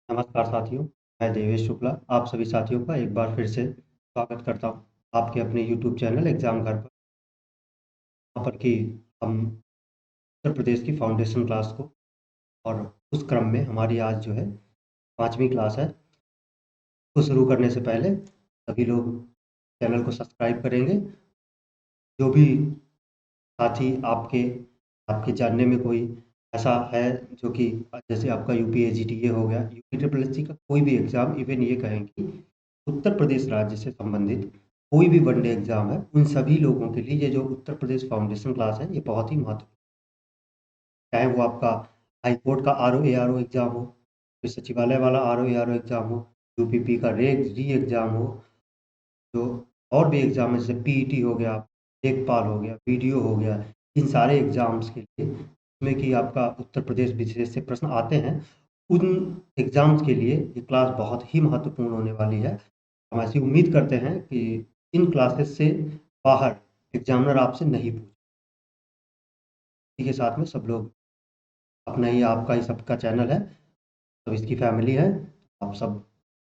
नमस्कार साथियों, मैं देवेश शुक्ला आप सभी साथियों का एक बार फिर से स्वागत करता हूँ आपके अपने यूट्यूब चैनल एग्ज़ाम घर पर। यहाँ पर कि हम उत्तर प्रदेश की फाउंडेशन क्लास को और उस क्रम में हमारी आज जो है 5वीं क्लास है। उसको शुरू करने से पहले सभी लोग चैनल को सब्सक्राइब करेंगे। जो भी साथी आपके आपके जानने में कोई ऐसा है जो कि जैसे आपका यूपीएजीटीए हो गया, यूपी ट्रिपल एससी का कोई भी एग्ज़ाम, इवन ये कहें कि उत्तर प्रदेश राज्य से संबंधित कोई भी वनडे एग्ज़ाम है, उन सभी लोगों के लिए ये जो उत्तर प्रदेश फाउंडेशन क्लास है, ये बहुत ही महत्वपूर्ण, चाहे वो आपका हाई कोर्ट का आरओ एआरओ एग्ज़ाम हो, फिर सचिवालय वाला आरओ एआरओ एग्ज़ाम हो, यूपीपी का री एग्ज़ाम हो, जो और भी एग्ज़ाम है जैसे पीईटी हो गया, लेखपाल हो गया, बीडीओ हो गया, इन सारे एग्ज़ाम्स के लिए जिसमें कि आपका उत्तर प्रदेश विशेष से प्रश्न आते हैं, उन एग्ज़ाम्स के लिए ये क्लास बहुत ही महत्वपूर्ण होने वाली है। हम ऐसी उम्मीद करते हैं कि इन क्लासेस से बाहर एग्ज़ामिनर आपसे नहीं पूछे। इसी के साथ में सब लोग अपना ही आपका ही सबका चैनल है, सब इसकी फैमिली है, आप सब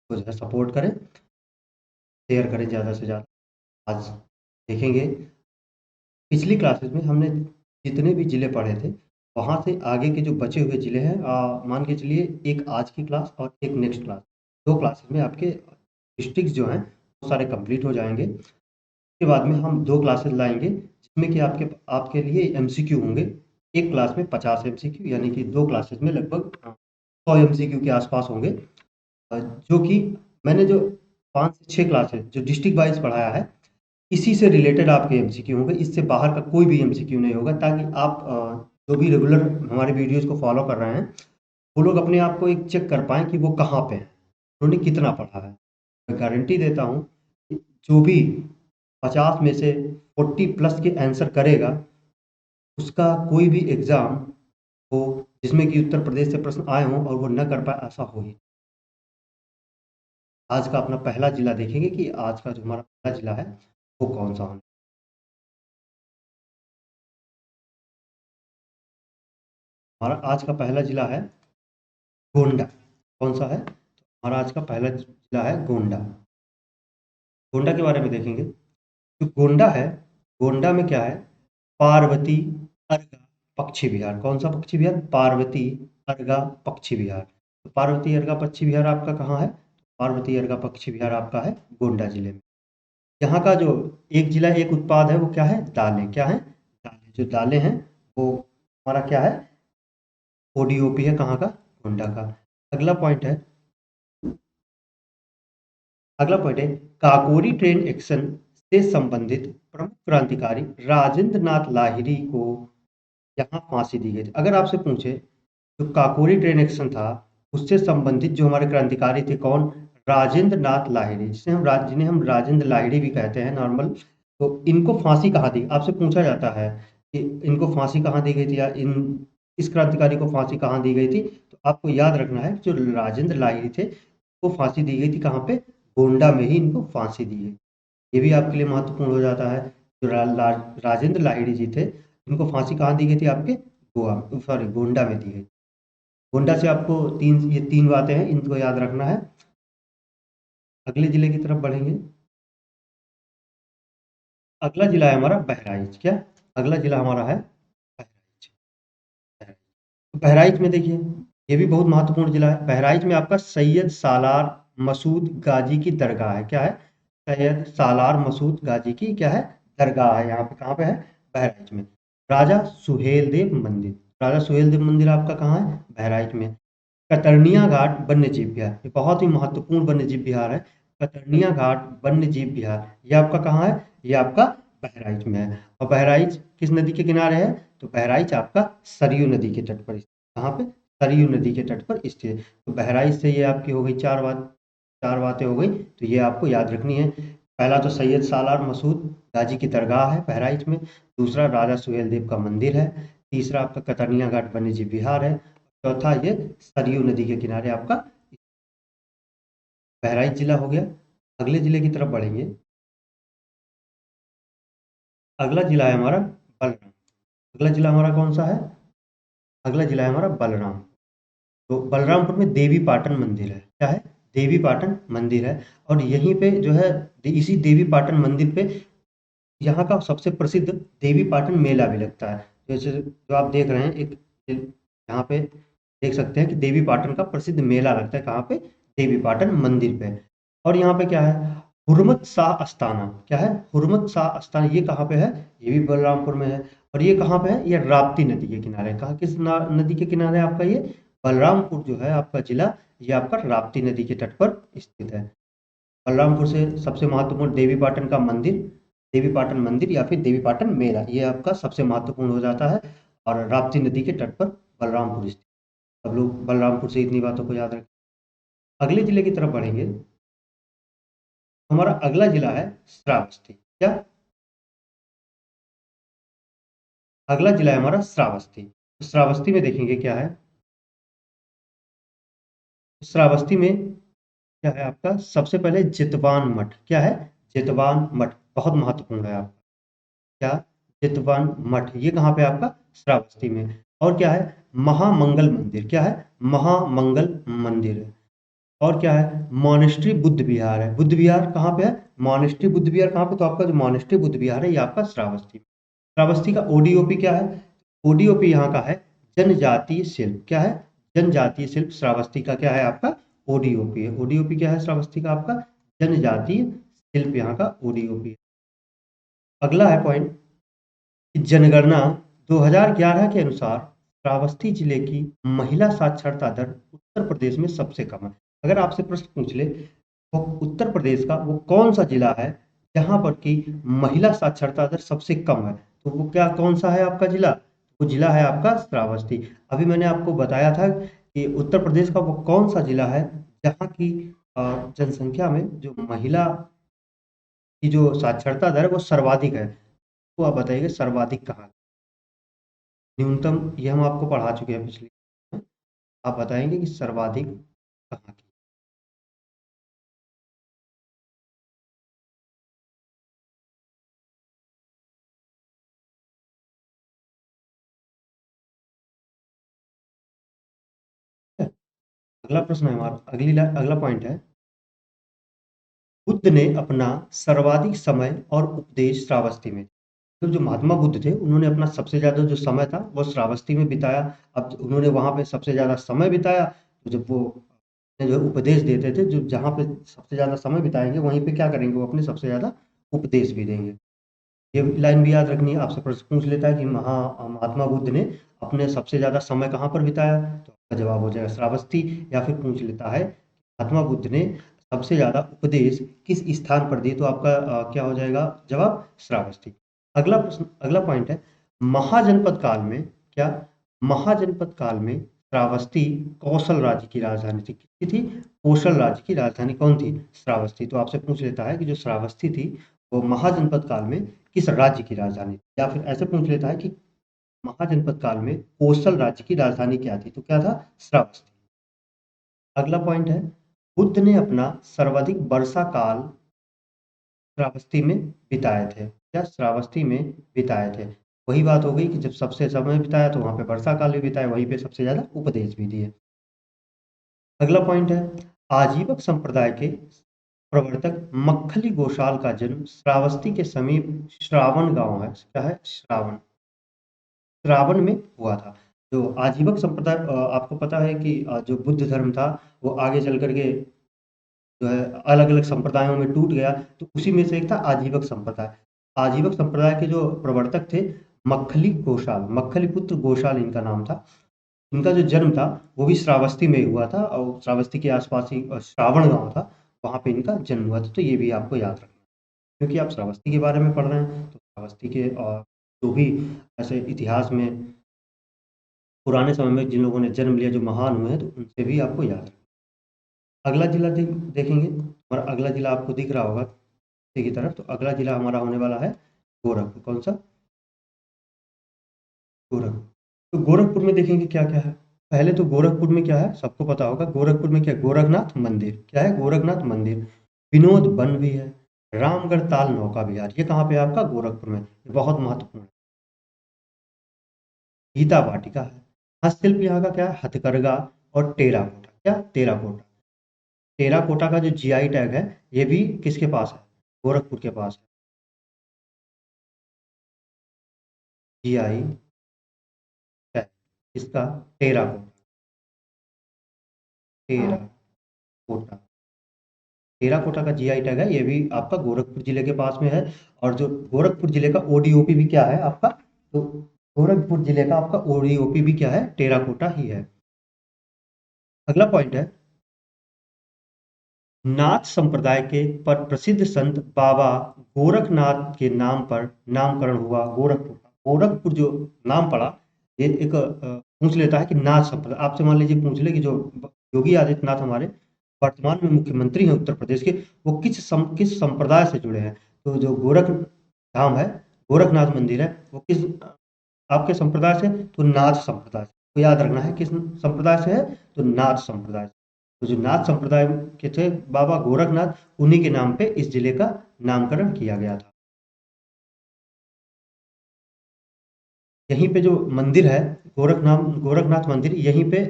को जो है सपोर्ट करें, शेयर करें ज़्यादा से ज़्यादा। आज देखेंगे पिछली क्लासेस में हमने जितने भी ज़िले पढ़े थे, वहाँ से आगे के जो बचे हुए ज़िले हैं मान के चलिए एक आज की क्लास और एक नेक्स्ट क्लास, 2 क्लासेस में आपके डिस्ट्रिक्ट्स जो हैं, वो सारे कंप्लीट हो जाएँगे। उसके बाद में हम 2 क्लासेस लाएँगे, जिसमें कि आपके आपके लिए एमसीक्यू होंगे। एक क्लास में 50 एमसीक्यू यानी कि 2 क्लासेस में लगभग 100 एमसीक्यू के आस-पास होंगे। जो कि मैंने जो 5 से 6 क्लासेस जो डिस्ट्रिक्ट वाइज़ पढ़ाया है, इसी से रिलेटेड आपके एमसीक्यू होंगे, इससे बाहर का कोई भी एमसीक्यू नहीं होगा ताकि आप जो भी रेगुलर हमारे वीडियोज़ को फ़ॉलो कर रहे हैं, वो लोग अपने आप को एक चेक कर पाएँ कि वो कहाँ पे हैं, उन्होंने कितना पढ़ा है। मैं गारंटी देता हूँ कि जो भी 50 में से 40 प्लस के आंसर करेगा, उसका कोई भी एग्ज़ाम हो जिसमें कि उत्तर प्रदेश से प्रश्न आए हों और वो ना कर पाए, ऐसा हो ही। आज का अपना पहला ज़िला देखेंगे कि आज का जो हमारा पहला ज़िला है, वो कौन-सा होना। हमारा आज का पहला ज़िला है गोंडा। कौन-सा है? हमारा आज का पहला ज़िला है गोंडा। गोंडा के बारे में देखेंगे। जो गोंडा है, गोंडा में क्या है? पार्वती, अर्गा, पक्षी विहार। कौन-सा पक्षी विहार? पार्वती, अर्गा, पक्षी विहार। तो पार्वती, अर्गा, पक्षी विहार आपका कहाँ है? पार्वती, अर्गा, पक्षी विहार आपका है गोंडा ज़िले में। यहाँ का जो एक ज़िला एक उत्पाद है वो क्या है? दालें। क्या है? दालें। जो दालें हैं वो हमारा क्या है? ओडीओपी है कहाँ का? गोंडा का। अगला पॉइंट है अगला पॉइंट है काकोरी ट्रेन एक्शन से संबंधित प्रमुख क्रांतिकारी राजेंद्र नाथ लाहिड़ी को यहाँ फांसी दी गई थी। अगर आपसे पूछे जो काकोरी ट्रेन एक्शन था उससे संबंधित जो हमारे क्रांतिकारी थे कौन? राजेंद्र नाथ लाहिड़ी, जिन्हें हम राजेंद्र लाहिड़ी भी कहते हैं नॉर्मल। तो इनको फांसी कहाँ दी? आपसे पूछा जाता है कि इनको फांसी कहाँ दी गई थी या इन इस क्रांतिकारी को फांसी कहाँ दी गई थी? तो आपको याद रखना है जो राजेंद्र लाहिड़ी थे को फांसी दी गई थी कहाँ पे? गोंडा में ही इनको फांसी दी गई। ये भी आपके लिए महत्वपूर्ण हो जाता है। जो राजेंद्र लाहिड़ी जी थे, इनको फांसी कहाँ दी गई थी आपके? गोंडा में दी गई। गोंडा से आपको 3 बातें हैं, इनको याद रखना है। अगले जिले की तरफ बढ़ेंगे। अगला जिला है हमारा बहराइच। क्या? अगला जिला हमारा है बहराइच। बहराइच में देखिए, ये भी बहुत महत्वपूर्ण जिला है। बहराइच में आपका सैयद सालार मसूद गाजी की दरगाह है। क्या है? सैयद सालार मसूद गाजी की क्या है? दरगाह है। यहाँ पे कहाँ पे है? बहराइच में। राजा सुहेल देव मंदिर। राजा सुहेल देव मंदिर आपका कहाँ है? बहराइच में। कतर्निया घाट वन्यजीव विहार, ये बहुत ही महत्वपूर्ण वन्यजीव विहार है। कतर्निया घाट वन्यजीव विहार, ये आपका कहाँ है? ये आपका बहराइच में है। और बहराइच किस नदी के किनारे है? तो बहराइच आपका सरयू नदी के तट पर। कहाँ पे? सरयू नदी के तट पर स्थित है। तो बहराइच से ये आपकी हो गई 4 बातें हो गई, तो ये आपको याद रखनी है। पहला तो सैयद सालार मसूद गाजी की दरगाह है बहराइच में। दूसरा राजा सुहेल देव का मंदिर है। तीसरा आपका कतर्निया घाट वन्यजीव विहार है। चौथा ये सरयू नदी के किनारे आपका बहराइच जिला हो गया। अगले जिले की तरफ बढ़ेंगे। अगला जिला है हमारा बलराम। अगला जिला हमारा कौन सा है? अगला जिला है हमारा बलराम। तो बलरामपुर में देवी पाटन मंदिर है। क्या है? देवी पाटन मंदिर है। और यहीं पे जो है इसी देवी पाटन मंदिर पे यहाँ का सबसे प्रसिद्ध देवी पाटन मेला भी लगता है। जैसे जो आप देख रहे हैं एक यहाँ पे देख सकते हैं कि देवी पाटन का प्रसिद्ध मेला लगता है। कहाँ पे? देवी पाटन मंदिर पे। और यहाँ पे क्या है? हुरमत शाह अस्थाना। क्या है? हुरमत शाह अस्थाना। ये कहाँ पे है? ये भी बलरामपुर में है। और ये कहाँ पे है? ये राप्ती नदी के किनारे। कहाँ किस नदी के किनारे आपका ये? बलरामपुर जो है आपका जिला, ये आपका राप्ती नदी के तट पर स्थित है। बलरामपुर से सबसे महत्वपूर्ण देवीपाटन का मंदिर, देवीपाटन मंदिर या फिर देवीपाटन मेला, ये आपका सबसे महत्वपूर्ण हो जाता है। और राप्ती नदी के तट पर बलरामपुर स्थित। सब लोग बलरामपुर से इतनी बातों को याद रखें। अगले जिले की तरफ बढ़ेंगे। हमारा अगला जिला है श्रावस्ती। क्या? अगला जिला है हमारा श्रावस्ती। श्रावस्ती में देखेंगे क्या है। श्रावस्ती में क्या है आपका? सबसे पहले जितवान मठ। क्या है? जितवान मठ बहुत महत्वपूर्ण है आपका। क्या? चितवन मठ। ये कहाँ पे आपका? श्रावस्ती में। और क्या है? महामंगल मंदिर। क्या है? महामंगल मंदिर है। और क्या है? मॉनेस्ट्री बुद्ध विहार है। बुद्ध विहार कहाँ पे है? मॉनेस्ट्री बुद्ध विहार कहाँ पे? तो आपका जो मॉनेस्ट्री बुद्ध विहार है ये आपका श्रावस्ती। श्रावस्ती का ओडीओपी क्या है? ओडीओपी यहाँ का है जनजातीय शिल्प। क्या है? जनजातीय शिल्प श्रावस्ती का क्या है आपका? ओडीओपी है। ओडीओपी क्या है श्रावस्ती का आपका? जनजातीय शिल्प यहाँ का ओडीओपी है। अगला है पॉइंट कि जनगणना 2011 के अनुसार श्रावस्ती जिले की महिला साक्षरता दर उत्तर प्रदेश में सबसे कम है। अगर आपसे प्रश्न पूछ ले वो उत्तर प्रदेश का वो कौन सा जिला है जहां पर की महिला साक्षरता दर सबसे कम है, तो वो क्या कौन सा है आपका जिला? वो जिला है आपका श्रावस्ती। अभी मैंने आपको बताया था कि उत्तर प्रदेश का वो कौन सा जिला है जहाँ की जनसंख्या में जो महिला की जो साक्षरता दर है वो सर्वाधिक है। तो आप बताइए सर्वाधिक कहाँ? न्यूनतम ये हम आपको पढ़ा चुके हैं पिछले में। आप बताएंगे कि सर्वाधिक कहाँ की? है? अगला प्रश्न है हमारा, अगला पॉइंट है, बुद्ध ने अपना सर्वाधिक समय और उपदेश श्रावस्ती में। तो जो महात्मा बुद्ध थे उन्होंने अपना सबसे ज्यादा जो समय था वो श्रावस्ती में बिताया। अब उन्होंने वहां पे सबसे ज्यादा समय बिताया, तो जब वो जो उपदेश देते थे, जो जहाँ पे सबसे ज्यादा समय बिताएंगे वहीं पे क्या करेंगे, वो अपने सबसे ज्यादा उपदेश भी देंगे। ये लाइन भी याद रखनी है। आपसे प्रश्न पूछ लेता है कि महात्मा बुद्ध ने अपने सबसे ज़्यादा समय कहाँ पर बिताया, तो आपका जवाब हो जाएगा श्रावस्ती। या फिर पूछ लेता है महात्मा बुद्ध ने सबसे ज़्यादा उपदेश किस स्थान पर दिए, तो आपका क्या हो जाएगा जवाब? श्रावस्ती। अगला प्रश्न, अगला पॉइंट है, महाजनपद काल में क्या? महाजनपद काल में श्रावस्ती कौशल राज्य की राजधानी थी। किसकी थी? कौशल राज्य की राजधानी कौन थी? श्रावस्ती। तो आपसे पूछ लेता है कि जो श्रावस्ती थी वो महाजनपद काल में किस राज्य की राजधानी थी? या फिर ऐसे पूछ लेता है कि महाजनपद काल में कोसल राज्य की राजधानी क्या थी, तो क्या था? श्रावस्ती। अगला पॉइंट है, बुद्ध ने अपना सर्वाधिक वर्षा काल श्रावस्ती में बिताए थे। क्या? श्रावस्ती में बिताए थे। वही बात हो गई कि जब सबसे समय बिताया तो वहां पे वर्षा काल भी बिताया, वहीं पे सबसे ज्यादा उपदेश भी दिए। अगला पॉइंट है, आजीवक संप्रदाय के प्रवर्तक मक्खली गोशाल का जन्म श्रावस्ती के समीप श्रावण गांव है। क्या है? श्रावण। श्रावण में हुआ था। जो आजीवक संप्रदाय आपको पता है कि जो बुद्ध धर्म था वो आगे चल करके जो है अलग अलग संप्रदायों में टूट गया, तो उसी में से एक था आजीवक संप्रदाय। आजीवक संप्रदाय के जो प्रवर्तक थे मक्खली गोशाल, मक्खली पुत्र गोशाल इनका नाम था। इनका जो जन्म था वो भी श्रावस्ती में ही हुआ था, और श्रावस्ती के आसपास ही श्रावण गांव था, वहां पे इनका जन्म हुआ था। तो ये भी आपको याद रखना, क्योंकि आप श्रावस्ती के बारे में पढ़ रहे हैं तो श्रावस्ती के जो भी ऐसे इतिहास में पुराने समय में जिन लोगों ने जन्म लिया, जो महान हुए हैं, तो उनसे भी आपको याद रखना। अगला जिला देखेंगे। और अगला जिला आपको दिख रहा होगा पीछे की तरफ, तो अगला जिला हमारा होने वाला है गोरखपुर। कौन सा? गोरखपुर। तो गोरखपुर में देखेंगे क्या क्या है। पहले तो गोरखपुर में क्या है सबको पता होगा। गोरखपुर में क्या? गोरखनाथ मंदिर। क्या है? गोरखनाथ मंदिर। विनोद वन भी है। रामगढ़ ताल नौका विहार, ये कहाँ पे है आपका? गोरखपुर में। ये बहुत महत्वपूर्ण है। गीता वाटिका है। हस्तशिल्प यहाँ का क्या है? हथकरघा, और टेराकोटा। क्या? टेराकोटा। टेराकोटा का जो जीआई टैग है ये भी किसके पास है? गोरखपुर के पास है। जीआई टैग इसका टेराकोटा। टेराकोटा। टेराकोटा का जीआई टैग है, ये भी आपका गोरखपुर जिले के पास में है। और जो गोरखपुर जिले का ओडीओपी भी क्या है आपका? तो गोरखपुर जिले का आपका ओडीओपी भी क्या है? टेराकोटा ही है। अगला पॉइंट है, नाथ संप्रदाय के पर प्रसिद्ध संत बाबा गोरखनाथ के नाम पर नामकरण हुआ गोरखपुर का। गोरखपुर जो नाम पड़ा, ये एक पूछ लेता है कि नाथ संप्रदाय, आपसे मान लीजिए पूछ ले कि जो योगी आदित्यनाथ हमारे वर्तमान में मुख्यमंत्री हैं उत्तर प्रदेश के, वो किस संप्रदाय से जुड़े हैं। तो जो गोरख धाम है, गोरखनाथ मंदिर है, वो किस आपके संप्रदाय से? तो नाथ संप्रदाय से। तो याद रखना है किस संप्रदाय से है? तो नाथ संप्रदाय से। तो जो नाथ संप्रदाय के थे बाबा गोरखनाथ, उन्हीं के नाम पे इस जिले का नामकरण किया गया था। यहीं पे जो मंदिर है, गोरखनाथ मंदिर, यहीं पे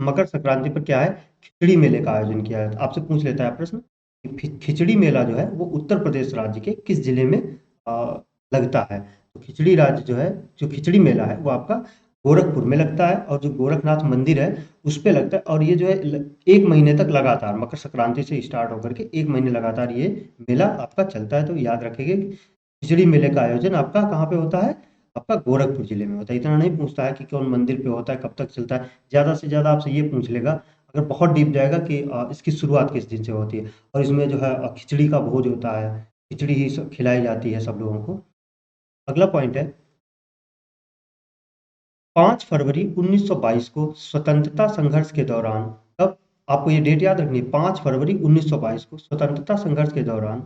मकर संक्रांति पर क्या है? खिचड़ी मेले का आयोजन किया है। आपसे पूछ लेता है प्रश्न कि खिचड़ी मेला जो है वो उत्तर प्रदेश राज्य के किस जिले में लगता है? तो खिचड़ी राज्य जो है, जो खिचड़ी मेला है वो आपका गोरखपुर में लगता है, और जो गोरखनाथ मंदिर है उस पे लगता है। और ये जो है 1 महीने तक लगातार, मकर संक्रांति से स्टार्ट होकर के 1 महीने लगातार ये मेला आपका चलता है। तो याद रखेंगे कि खिचड़ी मेले का आयोजन आपका कहाँ पे होता है? आपका गोरखपुर जिले में होता है। इतना नहीं पूछता है कि कौन मंदिर पे होता है, कब तक चलता है। ज़्यादा से ज़्यादा आपसे ये पूछ लेगा, अगर बहुत डीप जाएगा, कि इसकी शुरुआत किस दिन से होती है, और इसमें जो है खिचड़ी का भोज होता है, खिचड़ी ही खिलाई जाती है सब लोगों को। अगला पॉइंट है, 5 फरवरी 1922 को स्वतंत्रता संघर्ष के दौरान, तब आपको ये डेट याद रखनी है, 5 फरवरी 1922 को स्वतंत्रता संघर्ष के दौरान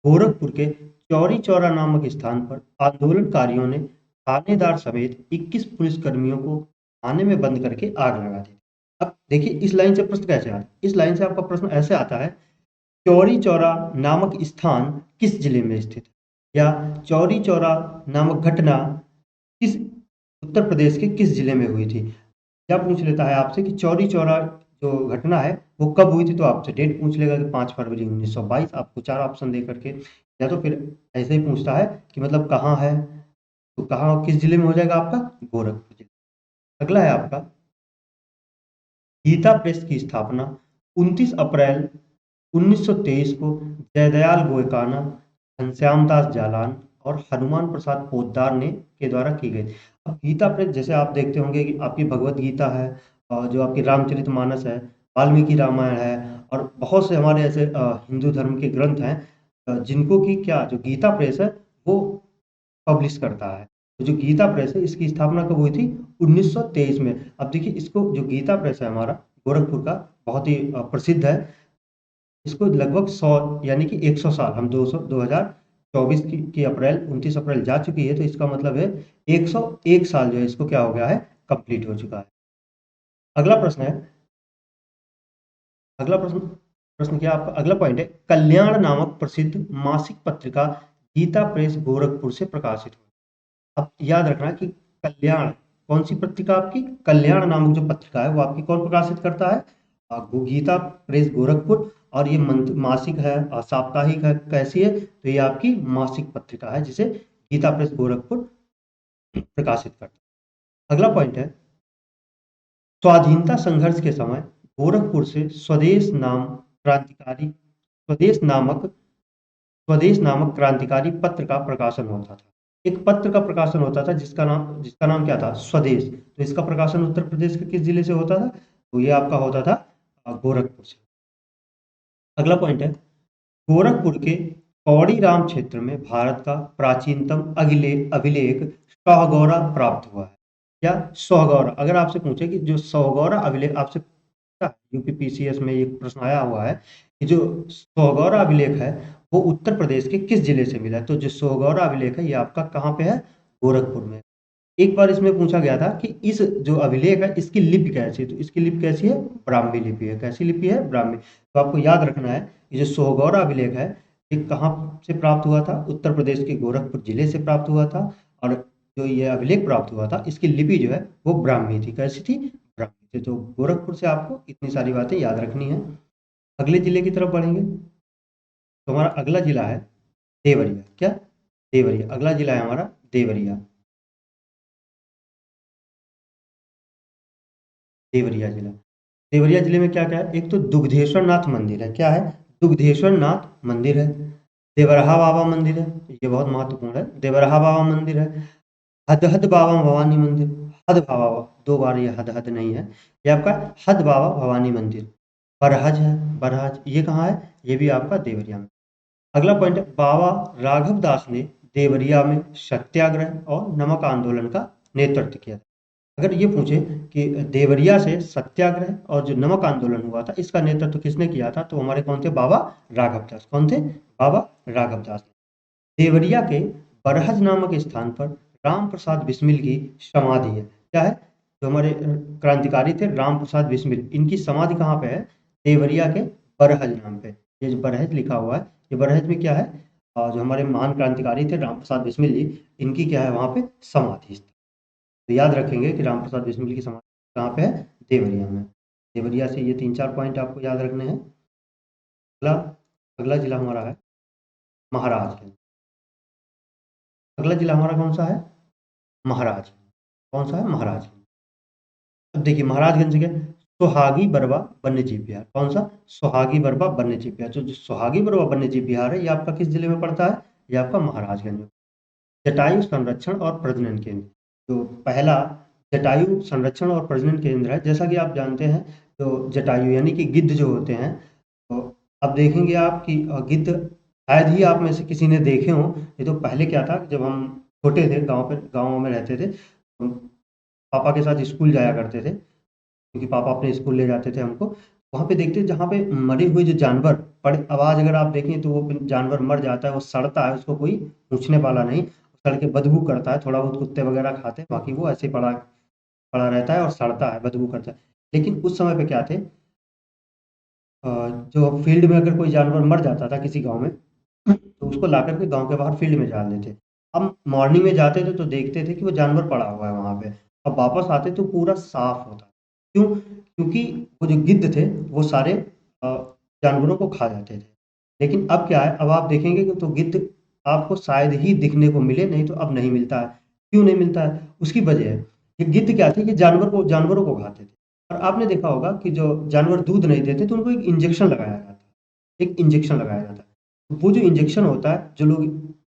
गोरखपुर के चौरी चौरा नामक स्थान पर आंदोलनकारियों ने थानेदार समेत 21 पुलिसकर्मियों को थाने में बंद करके आग लगा दी। अब देखिए इस लाइन से प्रश्न कैसे आता है? इस लाइन से आपका प्रश्न ऐसे आता है, चौरी चौरा नामक स्थान किस जिले में स्थित है? या चौरी चौरा नामक घटना किस उत्तर प्रदेश के किस जिले में हुई थी? क्या पूछ लेता है आपसे कि चौरी चौरा जो घटना है वो कब हुई थी, तो आपसे डेट पूछ लेगा कि 5 फरवरी 1922, आपको 4 ऑप्शन दे करके। या तो फिर ऐसे ही पूछता है कि मतलब कहाँ है, तो कहाँ किस जिले में हो जाएगा आपका? गोरखपुर जिले। अगला है आपका, गीता प्रेस की स्थापना 29 अप्रैल 1923 को जयदयाल गोयकाना, घनश्याम दास जालान और हनुमान प्रसाद पोद्दार ने के द्वारा की गई। अब गीता प्रेस, जैसे आप देखते होंगे कि आपकी भगवत गीता है, और जो आपकी रामचरितमानस है, वाल्मीकि रामायण है, और बहुत से हमारे ऐसे हिंदू धर्म के ग्रंथ हैं जिनको कि क्या जो गीता प्रेस है वो पब्लिश करता है। तो जो गीता प्रेस है इसकी स्थापना कब हुई थी? 1923 में। अब देखिए इसको, जो गीता प्रेस है हमारा गोरखपुर का, बहुत ही प्रसिद्ध है। इसको लगभग 100 यानी कि 100 साल, हम 2024 की अप्रैल 29 अप्रैल जा चुकी है, तो इसका मतलब है 101 साल जो है इसको क्या हो गया है? कंप्लीट हो चुका है। अगला प्रश्न है, अगला प्रश्न प्रश्न क्या आपका? अगला पॉइंट है, कल्याण नामक प्रसिद्ध मासिक पत्रिका गीता प्रेस गोरखपुर से प्रकाशित हुई। अब याद रखना कि कल्याण, कौन सी पत्रिका आपकी? कल्याण नामक जो पत्रिका है वो आपकी कौन प्रकाशित करता है? गीता प्रेस गोरखपुर। और ये मासिक है, साप्ताहिक है, कैसी है? तो ये आपकी मासिक पत्रिका है जिसे गीता प्रेस गोरखपुर प्रकाशित करता है। अगला पॉइंट है, स्वाधीनता संघर्ष के समय गोरखपुर से स्वदेश नामक क्रांतिकारी पत्र का प्रकाशन होता था। एक पत्र का प्रकाशन होता था जिसका नाम क्या था? स्वदेश। तो इसका प्रकाशन उत्तर प्रदेश के किस जिले से होता था? तो ये आपका होता था गोरखपुर से। अगला पॉइंट है, गोरखपुर के पौड़ी राम क्षेत्र में भारत का प्राचीनतम अभिलेख सौगौरा प्राप्त हुआ है। क्या? सौगौरा। अगर आपसे पूछे कि जो सौगौरा अभिलेख, आपसे यूपीपीसीएस में एक प्रश्न आया हुआ है कि जो सौगौरा अभिलेख है वो उत्तर प्रदेश के किस जिले से मिला है? तो जो सौगौरा अभिलेख है ये आपका कहाँ पे है? गोरखपुर में। एक बार इसमें पूछा गया था कि इस जो अभिलेख है इसकी लिपि कैसी है? तो इसकी लिपि कैसी है? ब्राह्मी लिपि है। कैसी लिपि है? ब्राह्मी। तो आपको याद रखना है, ये जो सोहगौरा अभिलेख है ये कहाँ से प्राप्त हुआ था? उत्तर प्रदेश के गोरखपुर जिले से प्राप्त हुआ था। और जो ये अभिलेख प्राप्त हुआ था इसकी लिपि जो है वो ब्राह्मी थी। कैसी थी? ब्राह्मणी से। तो गोरखपुर से आपको इतनी सारी बातें याद रखनी है। अगले जिले की तरफ बढ़ेंगे तो हमारा अगला जिला है देवरिया। क्या? देवरिया। अगला जिला है हमारा देवरिया। देवरिया जिला। देवरिया जिले में क्या क्या है? एक तो दुग्धेश्वर नाथ मंदिर है। क्या है? दुग्धेश्वर नाथ मंदिर है। देवरहा बाबा मंदिर है, ये बहुत महत्वपूर्ण है। देवरहा बाबा मंदिर है। हदहद बाबा भवानी मंदिर। हद बाबा, दो बार ये हदहद नहीं है, ये आपका हद बाबा भवानी मंदिर। बरहज है, बरहज ये कहाँ है? ये भी आपका देवरिया में। अगला पॉइंट है, बाबा राघव दास ने देवरिया में सत्याग्रह और नमक आंदोलन का नेतृत्व किया था। अगर ये पूछे कि देवरिया से सत्याग्रह और जो नमक आंदोलन हुआ था इसका नेतृत्व किसने किया था, तो हमारे कौन थे? बाबा राघव दास। कौन थे? बाबा राघव दास। देवरिया के बरहज नामक स्थान पर राम प्रसाद बिस्मिल की समाधि है। क्या है? जो हमारे क्रांतिकारी थे राम प्रसाद बिस्मिल, इनकी समाधि कहाँ पे है? देवरिया के बरहज नाम पे। ये जो बरहज लिखा हुआ है, ये बरहज में क्या है? जो हमारे महान क्रांतिकारी थे राम प्रसाद बिस्मिल जी, इनकी क्या है वहाँ पे? समाधि। तो याद रखेंगे कि राम प्रसाद बिस्मिल की समाधि कहाँ पे है? देवरिया में। देवरिया से ये 3-4 पॉइंट आपको याद रखने हैं। अगला अगला जिला हमारा है महाराजगंज। अगला जिला हमारा कौन सा है? महाराज। कौन सा है? महाराजगंज। अब देखिए महाराजगंज के सोहागी बरवा वन्यजीव विहार। कौन सा? सोहागी बरवा वन्यजीव विहार। जो सोहागी बरवा वन्यजीव विहार है, ये आपका किस जिले में पड़ता है? ये आपका महाराजगंज में। जटायु संरक्षण और प्रजनन केंद्र। तो पहला जटायु संरक्षण और प्रजनन केंद्र है। जैसा कि आप जानते हैं, तो जटायु यानी कि गिद्ध जो होते हैं, तो अब देखेंगे आप कि गिद्ध शायद ही आप में से किसी ने देखे हों। ये तो पहले क्या था, जब हम छोटे थे, गाँव में रहते थे, हम पापा के साथ स्कूल जाया करते थे, क्योंकि पापा अपने स्कूल ले जाते थे हमको। वहाँ पे देखते जहाँ पे मरे हुए जो जानवर पड़े, आवाज़ अगर आप देखें तो वो जानवर मर जाता है, वो सड़ता है, उसको कोई पूछने वाला नहीं, सड़ के बदबू करता है। थोड़ा बहुत कुत्ते वगैरह खाते हैं, बाकी वो ऐसे ही पड़ा पड़ा रहता है और सड़ता है, बदबू करता है। लेकिन उस समय पे क्या थे, जो फील्ड में अगर कोई जानवर मर जाता था किसी गाँव में, तो उसको लाकर के गाँव के बाहर फील्ड में डाल देते। हम मॉर्निंग में जाते थे तो देखते थे कि वो जानवर पड़ा हुआ है वहाँ पे। अब वापस आते तो पूरा साफ होता। क्यों? क्योंकि वो जो गिद्ध थे वो सारे जानवरों को खा जाते थे। लेकिन अब क्या है, अब आप देखेंगे कि तो गिद्ध आपको शायद ही दिखने को मिले, नहीं तो अब नहीं मिलता है। क्यों नहीं मिलता है? उसकी वजह है, ये गिद्ध क्या थे, ये जानवरों को खाते थे। और आपने देखा होगा कि जो जानवर दूध नहीं देते तो उनको एक इंजेक्शन लगाया जाता है। एक इंजेक्शन लगाया जाता है। वो जो इंजेक्शन होता है, जो लोग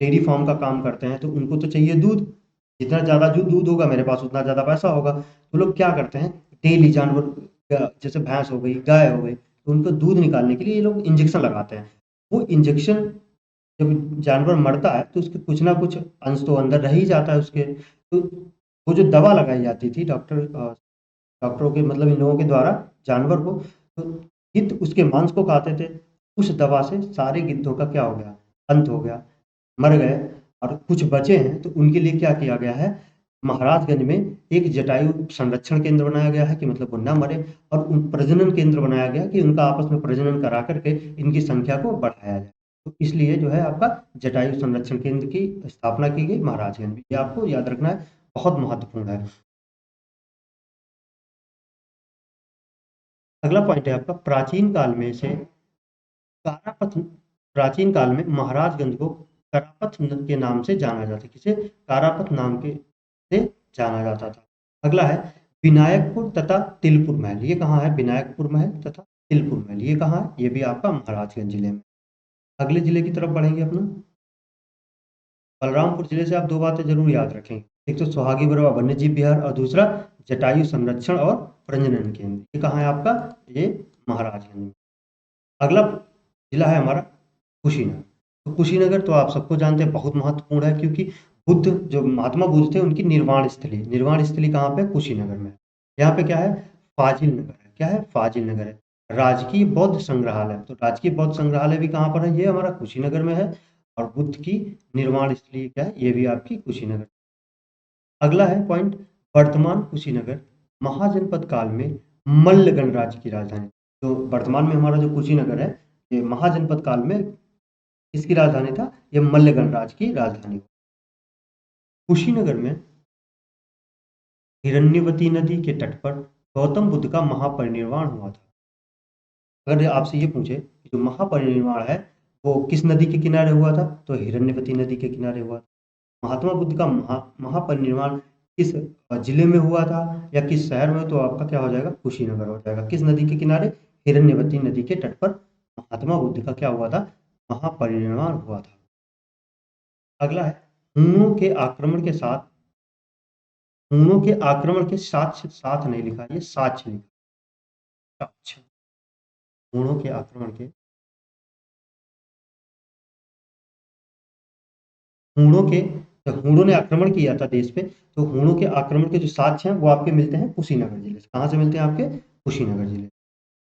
डेयरी फार्म का काम करते हैं, तो उनको तो चाहिए दूध। जितना ज़्यादा जो दूध होगा मेरे पास, उतना ज़्यादा पैसा होगा। तो लोग क्या करते हैं, डेली जानवर जैसे भैंस हो गई, गाय हो गई, तो उनको दूध निकालने के लिए ये लोग इंजेक्शन लगाते हैं। वो इंजेक्शन जब जानवर मरता है तो उसके कुछ ना कुछ अंश तो अंदर रह ही जाता है उसके। तो वो जो दवा लगाई जाती थी डॉक्टरों के, मतलब इन लोगों के द्वारा जानवर को, तो गिद्ध उसके मांस को खाते थे। उस दवा से सारे गिद्धों का क्या हो गया? अंत हो गया, मर गए। और कुछ बचे हैं तो उनके लिए क्या किया गया है, महाराजगंज में एक जटायु संरक्षण केंद्र बनाया गया है कि मतलब वो ना मरे, और उन प्रजनन केंद्र बनाया गया कि उनका आपस में प्रजनन करा करके इनकी संख्या को बढ़ाया जाए। तो इसलिए जो है आपका जटायु संरक्षण केंद्र की स्थापना की गई महाराजगंज में। ये आपको याद रखना है, बहुत महत्वपूर्ण है। अगला पॉइंट है आपका प्राचीन काल में से कारापथ। प्राचीन काल में महाराजगंज को करापथ के नाम से जाना जाता है। किसे? कारापथ नाम के से जाना जाता था। अगला है विनायकपुर तथा तिलपुर महल। ये कहाँ है? विनायकपुर महल तथा तिलपुर महल, ये कहाँ है? ये भी आपका महाराजगंज जिले में। अगले जिले की तरफ बढ़ेंगे अपना। बलरामपुर जिले से आप दो बातें जरूर याद रखें। एक तो सुहागी बरवा वन्यजीव विहार, और दूसरा जटायु संरक्षण और प्रजनन केंद्र। ये कहाँ है आपका? ये महाराजगंज में। अगला जिला है हमारा कुशीनगर। तो कुशीनगर तो आप सबको जानते हैं, बहुत महत्वपूर्ण है, क्योंकि बुद्ध, जो महात्मा बुद्ध थे, उनकी निर्वाण स्थली कहाँ पे? कुशीनगर में। यहाँ पे क्या है? फाजिल नगर है। क्या है? फाजिल नगर है। राजकीय बौद्ध संग्रहालय, तो राजकीय बौद्ध संग्रहालय भी कहाँ पर है? ये हमारा कुशीनगर में है। और बुद्ध की निर्वाण स्थली क्या है? ये भी आपकी कुशीनगर। अगला है पॉइंट, वर्तमान कुशीनगर महाजनपद काल में मल्ल गणराज्य की राजधानी। तो वर्तमान में हमारा जो कुशीनगर है, ये महाजनपद काल में किसकी राजधानी था? ये मल्ल गणराज्य की राजधानी। कुशीनगर में हिरण्यवती नदी के तट पर गौतम बुद्ध का महापरिनिर्वाण हुआ था। अगर आपसे ये पूछे कि जो महापरिनिर्वाण है वो किस नदी के किनारे हुआ था, तो हिरण्यवती नदी के किनारे हुआ था। महात्मा बुद्ध का महापरिनिर्वाण किस जिले में हुआ था या किस शहर में, तो आपका क्या हो जाएगा, कुशीनगर हो जाएगा। किस नदी के किनारे, हिरण्यवती नदी के तट पर महात्मा बुद्ध का क्या हुआ था, महापरिनिर्वाण हुआ था। अगला है हूणों के आक्रमण के साथ, हूणों के आक्रमण के साथ साथ नहीं लिखा, ये साक्ष्य लिखा, साक्ष्य। हूणों के आक्रमण के, हूणों के, जब हूणों ने आक्रमण किया था देश पे, तो हूणों के आक्रमण के जो साक्ष्य हैं वो आपके मिलते हैं कुशीनगर जिले से। कहाँ से मिलते हैं आपके, कुशीनगर जिले।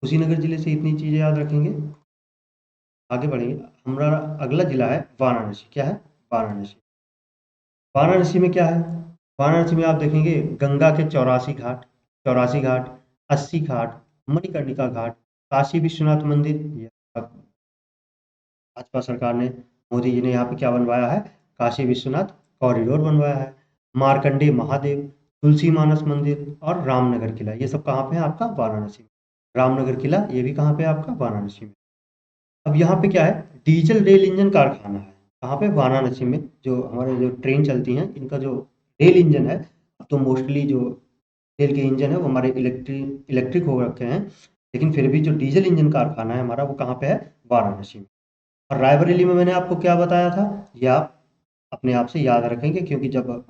कुशीनगर जिले से इतनी चीजें याद रखेंगे। आगे बढ़ेंगे, हमारा अगला जिला है वाराणसी। क्या है, वाराणसी। वाराणसी में क्या है, वाराणसी में आप देखेंगे गंगा के 84 घाट, 84 घाट, 80 घाट, मणिकर्णिका घाट, काशी विश्वनाथ मंदिर। ये भाजपा सरकार ने, मोदी जी ने यहाँ पे क्या बनवाया है, काशी विश्वनाथ कॉरिडोर बनवाया है। मार्कंडेय महादेव, तुलसी मानस मंदिर और रामनगर किला, ये सब कहाँ पे है आपका, वाराणसी में। रामनगर किला ये भी कहाँ पे है आपका, वाराणसी में। अब यहाँ पे क्या है, डीजल रेल इंजन कारखाना है। कहाँ पे, वाराणसी में। जो हमारे जो ट्रेन चलती हैं इनका जो रेल इंजन है, अब तो मोस्टली जो रेल के इंजन है वो हमारे इलेक्ट्रिक हो रखे हैं, लेकिन फिर भी जो डीजल इंजन कारखाना है हमारा वो कहाँ पे है, वाराणसी में। और रायबरेली में मैंने आपको क्या बताया था, ये आप अपने आप से याद रखेंगे, क्योंकि जब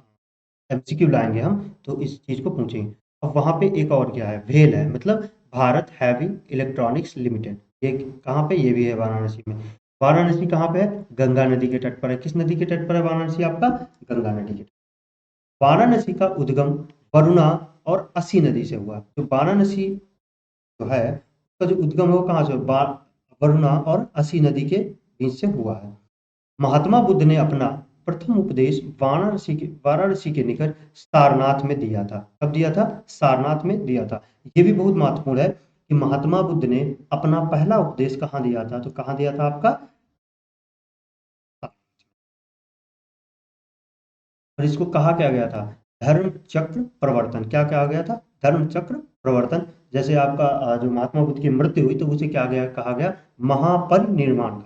एमसीक्यू लाएंगे हम तो इस चीज़ को पूछेंगे। अब वहाँ पे एक और क्या है, भेल है, मतलब भारत हैवी इलेक्ट्रॉनिक्स लिमिटेड। ये कहाँ पे, ये भी है वाराणसी में। वाराणसी कहाँ पे है, गंगा नदी के तट पर है। किस नदी के तट पर है वाराणसी आपका, गंगा नदी के तट। वाराणसी का उद्गम वरुणा और असी नदी से हुआ। जो वाराणसी जो है उसका जो उद्गम है वो कहाँ से, वरुणा और असी नदी के बीच से हुआ है। महात्मा बुद्ध ने अपना प्रथम उपदेश वाराणसी के निकट सारनाथ में दिया था। कब दिया था, सारनाथ में दिया था। ये भी बहुत महत्वपूर्ण है कि महात्मा बुद्ध ने अपना पहला उपदेश कहाँ दिया था, तो कहाँ दिया था आपका, और इसको कहा क्या गया था, धर्म चक्र प्रवर्तन। क्या कहा गया था, धर्म चक्र प्रवर्तन। जैसे आपका जो महात्मा बुद्ध की मृत्यु हुई तो उसे क्या गया, कहा गया महापरिनिर्वाण।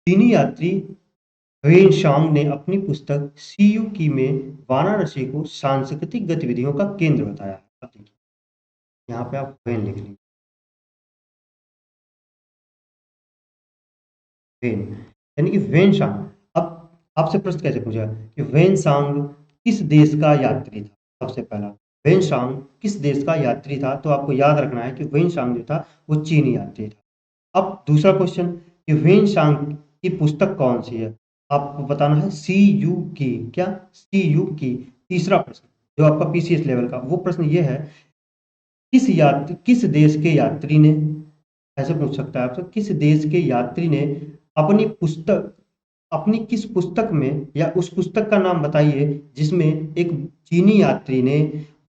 चीनी यात्री वेन शांग ने अपनी पुस्तक सीयू की में वाराणसी को सांस्कृतिक गतिविधियों का केंद्र बताया। अब देखिए यहाँ पे आप वेन लिख लीजिए, वेन, यानी कि वेन शांग। अब आपसे प्रश्न कैसे पूछा कि वेन सांग किस देश का यात्री था। सबसे पहला, वेन शांग किस देश का यात्री था, तो आपको याद रखना है कि वेन शांग जो था वो चीनी यात्री था। अब दूसरा क्वेश्चन कि वेन शांग की पुस्तक कौन सी है, आपको बताना है सी यू की। क्या, सी यू की। तीसरा प्रश्न जो आपका पीसीएस लेवल का, वो प्रश्न ये है, किस देश के यात्री ने, ऐसे पूछ सकता है आपसे, किस देश के यात्री ने अपनी पुस्तक, अपनी किस पुस्तक में, या उस पुस्तक का नाम बताइए जिसमें एक चीनी यात्री ने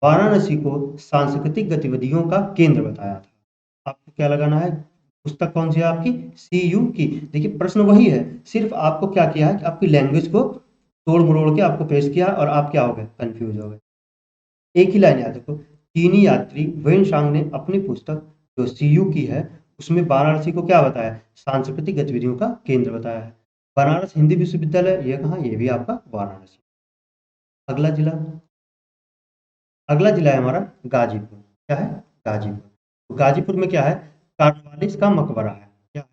वाराणसी को सांस्कृतिक गतिविधियों का केंद्र बताया था। आपको क्या लगाना है, पुस्तक कौन सी है आपकी, सी यू की। देखिए प्रश्न वही है, सिर्फ आपको क्या किया है कि आपकी लैंग्वेज को तोड़ मरोड़ के आपको पेश किया और आप क्या हो गए, कंफ्यूज हो गए। एक ही लाइन याद रखो, चीनी यात्री वेन शांग ने अपनी पुस्तक जो सीयू की है उसमें वाराणसी को क्या बताया, सांस्कृतिक गतिविधियों का केंद्र बताया है। बनारस हिंदी विश्वविद्यालय ये कहाँ, ये भी आपका वाराणसी। अगला जिला, अगला जिला है हमारा गाजीपुर। क्या है, गाजीपुर। तो गाजीपुर में क्या है, कार्नवालिस का मकबरा है। क्या है,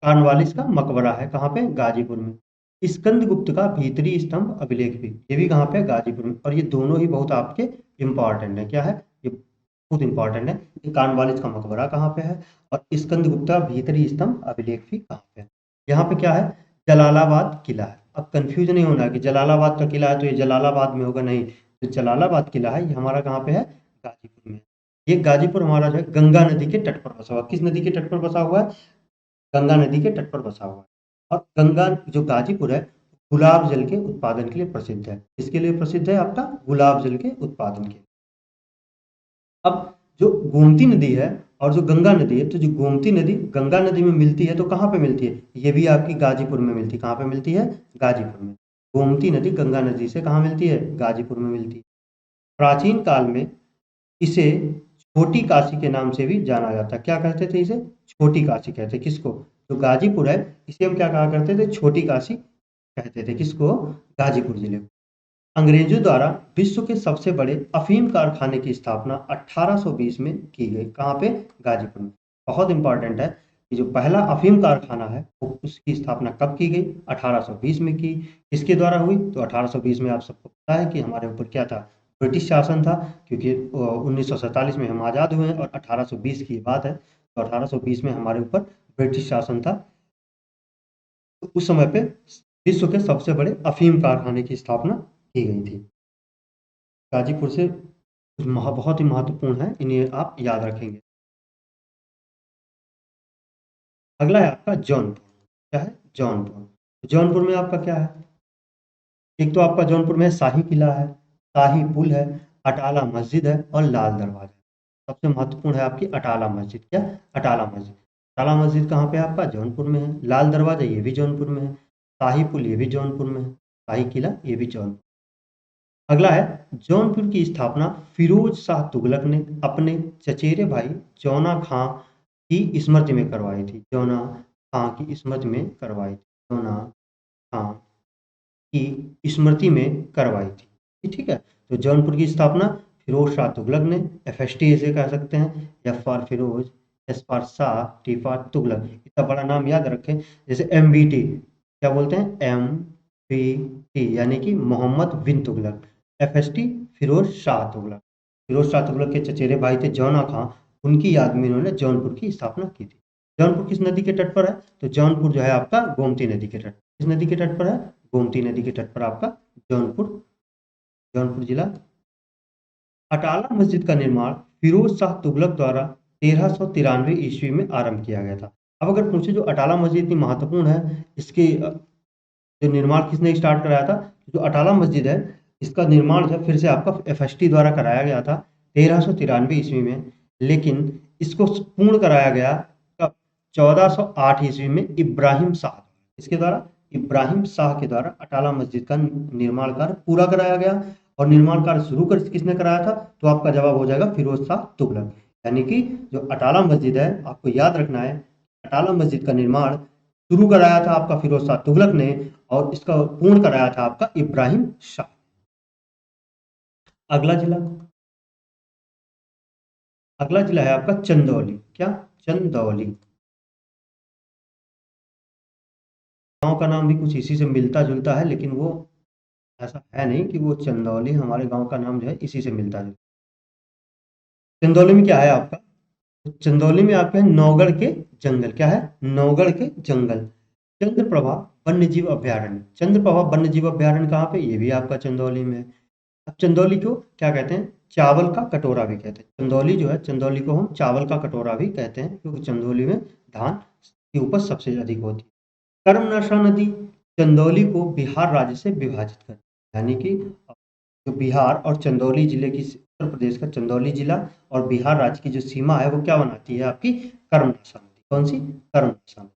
कार्नवालिस का मकबरा है। कहाँ पे, गाजीपुर में। स्कंदगुप्त का भीतरी स्तंभ अभिलेख भी, ये भी कहाँ पे, गाजीपुर में। और ये दोनों ही बहुत आपके इंपॉर्टेंट है। क्या है, ये बहुत इंपॉर्टेंट है कि कार्नवालिस का मकबरा कहाँ पे है और स्कंदगुप्त का भीतरी स्तंभ अभिलेख भी कहाँ पे है। यहाँ पे क्या है, जलालाबाद किला है। अब कंफ्यूज नहीं होना कि जलालाबाद का किला है तो ये जलालाबाद में होगा, नहीं। जो जलालाबाद किला है ये हमारा कहाँ पे है, गाजीपुर में। ये गाजीपुर हमारा जो है गंगा नदी के तट पर बसा हुआ। किस नदी के तट पर बसा हुआ है, गंगा नदी के तट पर बसा हुआ है। और गंगा जो गाजीपुर है गुलाब जल के उत्पादन के लिए प्रसिद्ध है। इसके लिए प्रसिद्ध है आपका, गुलाब जल के उत्पादन के लिए। अब जो गोमती नदी है और जो गंगा नदी है, तो जो गोमती नदी गंगा नदी में मिलती है तो कहाँ पे मिलती है, ये भी आपकी गाजीपुर में मिलती है। कहाँ पे मिलती है, गाजीपुर में। गोमती नदी गंगा नदी से कहाँ मिलती है, गाजीपुर में मिलती है। प्राचीन काल में इसे छोटी काशी के नाम से भी जाना जाता है। क्या कहते थे इसे? छोटी काशी कहते। किसको? जो गाजीपुर है, इसे हम क्या कहा करते थे? छोटी काशी कहते थे। किसको? गाजीपुर जिले को। अंग्रेजों द्वारा विश्व के सबसे बड़े अफीम कारखाने की स्थापना 1820 में की गई। कहाँ पे? गाजीपुर में। बहुत इंपॉर्टेंट है कि जो पहला अफीम कारखाना है वो उसकी स्थापना कब की गई? 1820 में की। किसके द्वारा हुई? तो 1820 में आप सबको पता है कि हमारे ऊपर क्या था? ब्रिटिश शासन था, क्योंकि 1947 में हम आज़ाद हुए हैं और 1820 की बात है, तो 1820 में हमारे ऊपर ब्रिटिश शासन था। तो उस समय पे विश्व के सबसे बड़े अफीम कारखाने की स्थापना की गई थी। गाजीपुर से बहुत ही महत्वपूर्ण है, इन्हें आप याद रखेंगे। अगला है आपका जौनपुर। क्या है? जौनपुर। जौनपुर में आपका क्या है? एक तो आपका जौनपुर में शाही किला है, शाही पुल है, अटाला मस्जिद है और लाल दरवाजा। सबसे महत्वपूर्ण है आपकी अटाला मस्जिद। क्या? अटाला मस्जिद। अटाला मस्जिद कहाँ पे है आपका? जौनपुर में है। लाल दरवाजा ये भी जौनपुर में है। शाही पुल ये भी जौनपुर में है। शाही किला ये भी जौनपुर। अगला है जौनपुर की स्थापना फिरोज शाह तुगलक ने अपने चचेरे भाई जौना खां की स्मृति में करवाई थी। जौना खां की स्मृति में करवाई थी। जौना खां की स्मृति में करवाई थी। ठीक है, तो जौनपुर की स्थापना फिरोज शाह तुगलक ने, FST इसे कह सकते हैं, F for Firoz, S for Shah, T for Tughlaq. इतना बड़ा नाम याद रखें। जैसे MBT क्या बोलते हैं? MBT यानी कि मोहम्मद बिन तुगलक। FST फिरोज शाह तुगलक। फिरोज शाह तुगलक के चचेरे भाई थे जौना खां, उनकी याद में इन्होंने जौनपुर की स्थापना की थी। जौनपुर किस नदी के तट पर है? तो जौनपुर जो है आपका गोमती नदी के तट। किस नदी के तट पर है? गोमती नदी के तट पर आपका जौनपुर, जौनपुर जिला। अटाला मस्जिद का निर्माण फिरोज शाह तुगलक द्वारा 1393 ईस्वी में आरंभ किया गया था। अब अगर पूछे जो अटाला मस्जिद इतनी महत्वपूर्ण है, इसके जो निर्माण किसने स्टार्ट कराया था? जो अटाला मस्जिद है, इसका निर्माण जो है फिर से आपका FST द्वारा कराया गया था 1393 ईस्वी में, लेकिन इसको पूर्ण कराया गया कब? 1408 ईस्वी में इब्राहिम शाह। इसके द्वारा? इब्राहिम शाह के द्वारा अटाला मस्जिद का निर्माण कार्य पूरा कराया गया। और निर्माण कार्य शुरू कर किसने कराया था? तो आपका जवाब हो जाएगा फिरोज शाह तुगलक। यानी कि जो अटाला मस्जिद है, आपको याद रखना है, अटाला मस्जिद का निर्माण शुरू कराया था आपका फिरोज शाह तुगलक ने, और इसका पूर्ण कराया था आपका इब्राहिम शाह। अगला जिला, अगला जिला है आपका चंदौली। क्या? चंदौली। गांव का नाम भी कुछ इसी से मिलता जुलता है, लेकिन वो ऐसा है नहीं कि वो चंदौली हमारे गांव का नाम जो है इसी से मिलता जुलता। चंदौली में क्या है आपका? चंदौली में आपके हैं नौगढ़ के जंगल। क्या है? नौगढ़ के जंगल। चंद्रप्रभा वन्य जीव अभयारण्य। चंद्रप्रभा वन्य जीव अभयारण्य कहाँ पे? ये भी आपका चंदौली में है। अब चंदौली को क्या कहते हैं? चावल का कटोरा भी कहते हैं। चंदौली जो है, चंदौली को हम चावल का कटोरा भी कहते हैं, क्योंकि चंदौली में धान की उपज सबसे अधिक होती है। कर्मनाशा नदी चंदौली को बिहार राज्य से विभाजित करती है। यानी कि जो बिहार और चंदौली जिले की, उत्तर प्रदेश का चंदौली जिला और बिहार राज्य की जो सीमा है वो क्या बनाती है? आपकी कर्मनाशा नदी। कौन सी? कर्मनाशा नदी।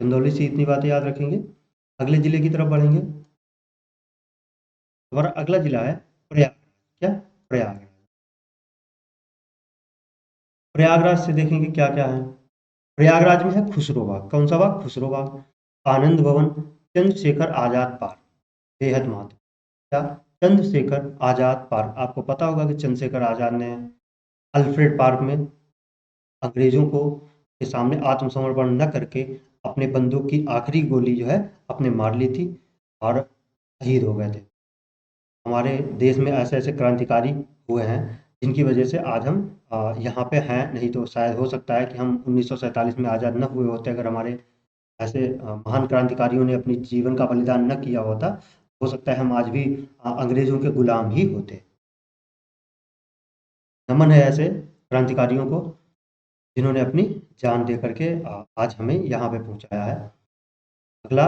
चंदौली से इतनी बातें याद रखेंगे। अगले जिले की तरफ बढ़ेंगे। हमारा अगला जिला है प्रयागराज। क्या? प्रयागराज। प्रयागराज से देखेंगे क्या क्या है। प्रयागराज में है खुसरो बाग। कौन सा बाग? खुसरो बाग। आनंद भवन, चंद्रशेखर आजाद पार्क, बेहद महत्व। क्या? चंद्रशेखर आजाद पार्क। आपको पता होगा कि चंद्रशेखर आजाद ने अल्फ्रेड पार्क में अंग्रेजों को के सामने आत्मसमर्पण न करके अपने बंदूक की आखिरी गोली जो है अपने मार ली थी और शहीद हो गए थे। हमारे देश में ऐसे-ऐसे क्रांतिकारी हुए हैं, जिनकी वजह से आज हम यहाँ पे हैं, नहीं तो शायद हो सकता है कि हम 1947 में आज़ाद न हुए होते अगर हमारे ऐसे महान क्रांतिकारियों ने अपनी जीवन का बलिदान न किया होता, हो सकता है हम आज भी अंग्रेज़ों के गुलाम ही होते। नमन है ऐसे क्रांतिकारियों को, जिन्होंने अपनी जान दे कर के आज हमें यहाँ पे पहुँचाया है। अगला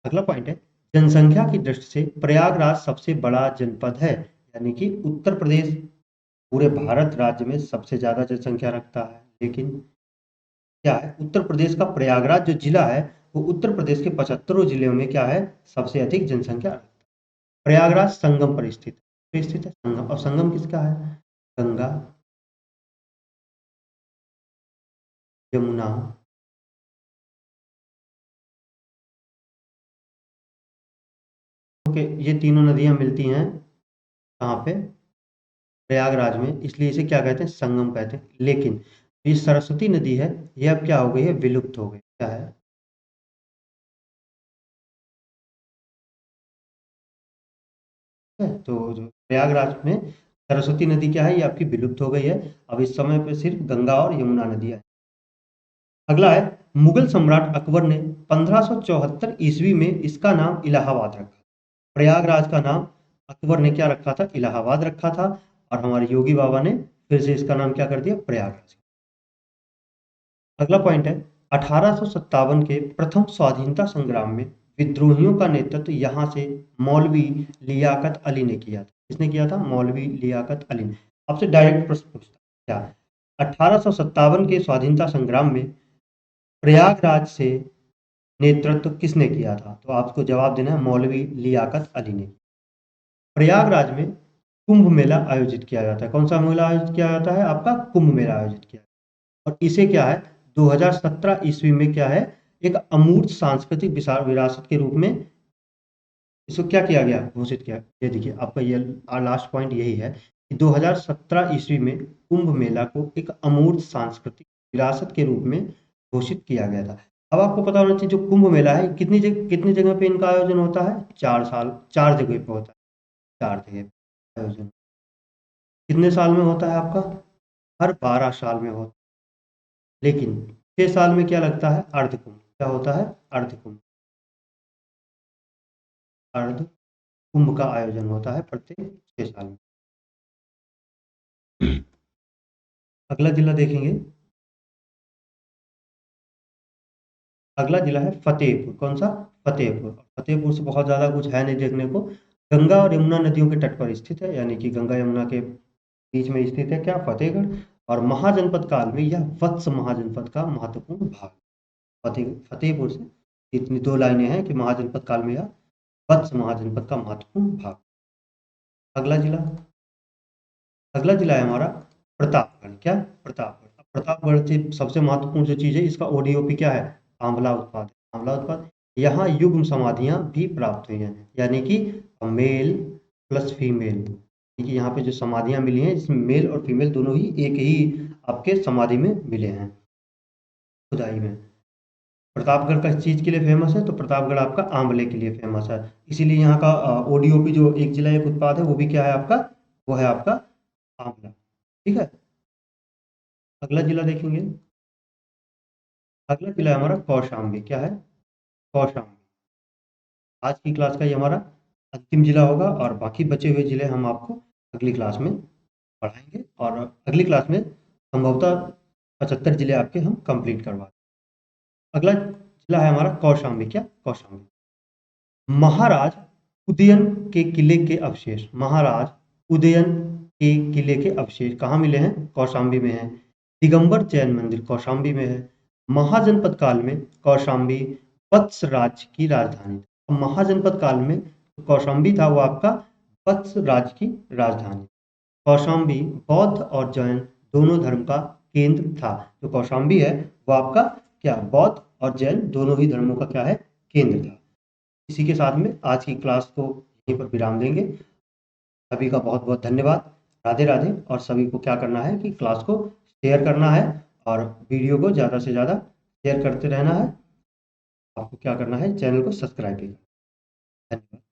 अगला पॉइंट है, जनसंख्या की दृष्टि से प्रयागराज सबसे बड़ा जनपद है। यानी कि उत्तर प्रदेश पूरे भारत राज्य में सबसे ज़्यादा जनसंख्या रखता है, लेकिन क्या है? उत्तर प्रदेश का प्रयागराज जो जिला है, वो उत्तर प्रदेश के 75 जिलों में क्या है? सबसे अधिक जनसंख्या रखता है। प्रयागराज संगम पर स्थित है। पे स्थित है संगम, और संगम किसका है? गंगा, यमुना, ओके, ये तीनों नदियां मिलती हैं कहाँ पे? प्रयागराज में, इसलिए इसे क्या कहते हैं? संगम कहते हैं। लेकिन ये सरस्वती नदी है, ये अब क्या हो गई है? विलुप्त हो गई। क्या है? तो जो प्रयागराज में सरस्वती नदी क्या है? ये आपकी विलुप्त हो गई है। अब इस समय पे सिर्फ गंगा और यमुना नदियां हैं। अगला है, मुगल सम्राट अकबर ने 1574 ईस्वी में इसका नाम इलाहाबाद रखा। प्रयागराज का नाम अकबर ने क्या रखा था? इलाहाबाद रखा था। और हमारे योगी बाबा ने फिर से इसका नाम क्या कर दिया? प्रयागराज। अगला पॉइंट है, 1857 के प्रथम स्वाधीनता संग्राम में विद्रोहियों का नेतृत्व यहाँ से मौलवी लियाकत अली ने किया था। किसने किया था? मौलवी लियाकत अली ने। आपसे डायरेक्ट प्रश्न पूछता क्या, 1857 के स्वाधीनता संग्राम में प्रयागराज से नेतृत्व किसने किया था? तो आपको जवाब देना है मौलवी लियाकत अली ने। प्रयागराज में कुंभ मेला आयोजित किया जाता है। कौन सा मेला आयोजित किया जाता है? आपका कुंभ मेला आयोजित किया, और इसे क्या है? 2017 ईस्वी में क्या है? एक अमूर्त सांस्कृतिक विरासत के रूप में इसको क्या किया गया? घोषित किया। ये देखिए, आपका ये लास्ट पॉइंट यही है कि 2017 ईस्वी में कुंभ मेला को एक अमूर्त सांस्कृतिक विरासत के रूप में घोषित किया गया था। अब आपको पता होना चाहिए, जो कुंभ मेला है कितनी जगह पे इनका आयोजन होता है? 4 जगह पे होता है। 4 जगह पे आयोजन कितने साल में होता है आपका? हर 12 साल में होता है। लेकिन 6 साल में क्या लगता है? अर्धकुंभ। क्या होता है? अर्धकुंभ। अर्ध कुंभ का आयोजन होता है प्रत्येक 6 साल में। अगला जिला देखेंगे। अगला जिला है फतेहपुर। कौन सा? फतेहपुर। फतेहपुर से बहुत ज़्यादा कुछ है नहीं देखने को। गंगा और यमुना नदियों के तट पर स्थित है, यानी कि गंगा यमुना के बीच में स्थित है क्या? फतेहगढ़। और महाजनपद काल में यह वत्स महाजनपद का महत्वपूर्ण भाग। फतेहपुर से इतनी 2 लाइनें हैं कि महाजनपद काल में यह वत्स महाजनपद का महत्वपूर्ण भाग। अगला जिला, अगला जिला है हमारा प्रतापगढ़। क्या? प्रतापगढ़। अब प्रतापगढ़ से सबसे महत्वपूर्ण जो चीज़ है, इसका ओडीओपी क्या है? आंवला उत्पाद। आंवला उत्पाद। यहाँ युग्म समाधियाँ भी प्राप्त हुई हैं, यानी कि मेल प्लस फीमेल, यानी कि यहाँ पे जो समाधियाँ मिली हैं, इसमें मेल और फीमेल दोनों ही एक ही आपके समाधि में मिले हैं, खुदाई में। प्रतापगढ़ किस चीज़ के लिए फेमस है? तो प्रतापगढ़ आपका आंवले के लिए फेमस है। इसीलिए यहाँ का ओडीओपी जो एक जिला एक उत्पाद है, वो भी क्या है आपका? वो है आपका आंवला। ठीक है। अगला जिला देखेंगे। अगला जिला है हमारा कौशाम्बी। क्या है? कौशाम्बी। आज की क्लास का ये हमारा अंतिम जिला होगा, और बाकी बचे हुए जिले हम आपको अगली क्लास में पढ़ाएंगे, और अगली क्लास में संभवतः 75 जिले आपके हम कंप्लीट करवा। अगला जिला है हमारा कौशाम्बी। क्या? कौशाम्बी। महाराज उदयन के किले के अवशेष, महाराज उदयन के किले के अवशेष कहाँ मिले हैं? कौशाम्बी में हैं। दिगंबर जैन मंदिर कौशाम्बी में है। महाजनपद काल में कौशाम्बी वत्स राज्य की राजधानी थी। महाजनपद काल में कौशाम्बी था वो आपका वत्स राज्य की राजधानी। कौशाम्बी बौद्ध और जैन दोनों धर्म का केंद्र था। जो कौशाम्बी है वो आपका क्या? बौद्ध और जैन दोनों ही धर्मों का क्या है? केंद्र था। इसी के साथ में आज की क्लास को यहीं पर विराम देंगे। सभी का बहुत बहुत धन्यवाद। राधे राधे। और सभी को क्या करना है कि क्लास को शेयर करना है, और वीडियो को ज़्यादा से ज़्यादा शेयर करते रहना है। आपको क्या करना है? चैनल को सब्सक्राइब भी करना है। धन्यवाद।